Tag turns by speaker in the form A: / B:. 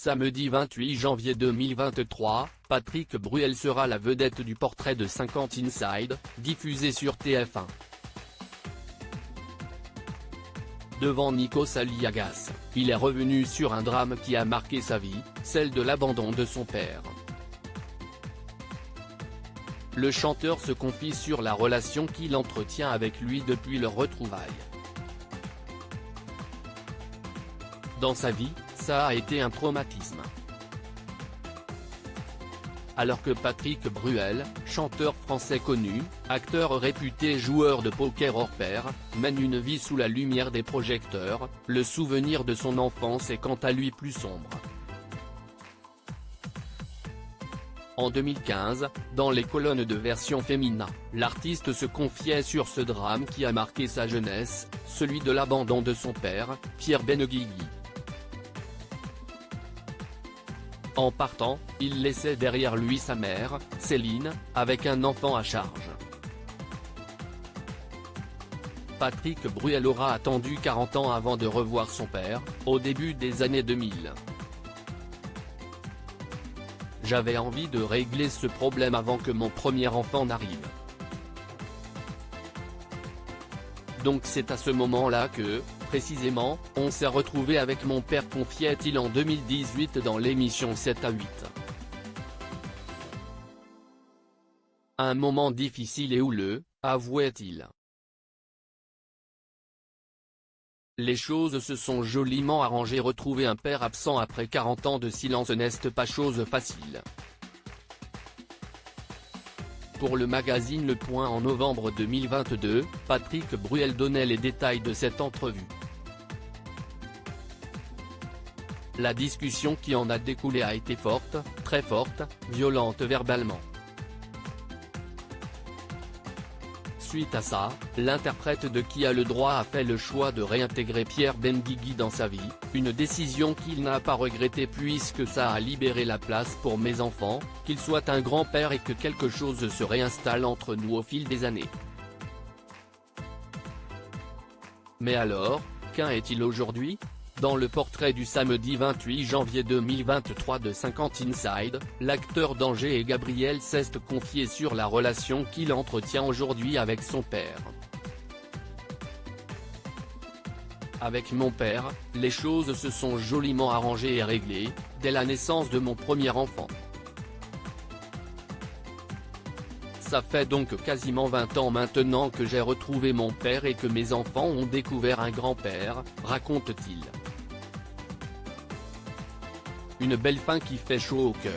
A: Samedi 28 janvier 2023, Patrick Bruel sera la vedette du Portrait de 50 Inside, diffusé sur TF1. Devant Nikos Aliagas, il est revenu sur un drame qui a marqué sa vie, celle de l'abandon de son père. Le chanteur se confie sur la relation qu'il entretient avec lui depuis leur retrouvaille. Dans sa vie, ça a été un traumatisme. Alors que Patrick Bruel, chanteur français connu, acteur réputé et joueur de poker hors pair, mène une vie sous la lumière des projecteurs, le souvenir de son enfance est quant à lui plus sombre. En 2015, dans les colonnes de Version Femina, l'artiste se confiait sur ce drame qui a marqué sa jeunesse, celui de l'abandon de son père, Pierre Benguigui. En partant, il laissait derrière lui sa mère, Céline, avec un enfant à charge. Patrick Bruel aura attendu 40 ans avant de revoir son père, au début des années 2000. J'avais envie de régler ce problème avant que mon premier enfant n'arrive. Donc c'est à ce moment-là que, précisément, on s'est retrouvé avec mon père, confiait-il en 2018 dans l'émission 7 à 8. Un moment difficile et houleux, avouait-il. Les choses se sont joliment arrangées. Retrouver un père absent après 40 ans de silence n'est pas chose facile. Pour le magazine Le Point en novembre 2022, Patrick Bruel donnait les détails de cette entrevue. La discussion qui en a découlé a été forte, très forte, violente verbalement. Suite à ça, l'interprète de Qui a le droit a fait le choix de réintégrer Pierre Benguigui dans sa vie, une décision qu'il n'a pas regrettée puisque ça a libéré la place pour mes enfants, qu'il soit un grand-père et que quelque chose se réinstalle entre nous au fil des années. Mais alors, qu'en est-il aujourd'hui ? Dans le portrait du samedi 28 janvier 2023 de 50 Inside, l'acteur d'Angers et Gabriel s'est confié sur la relation qu'il entretient aujourd'hui avec son père. Avec mon père, les choses se sont joliment arrangées et réglées, dès la naissance de mon premier enfant. Ça fait donc quasiment 20 ans maintenant que j'ai retrouvé mon père et que mes enfants ont découvert un grand-père, raconte-t-il. Une belle fin qui fait chaud au cœur.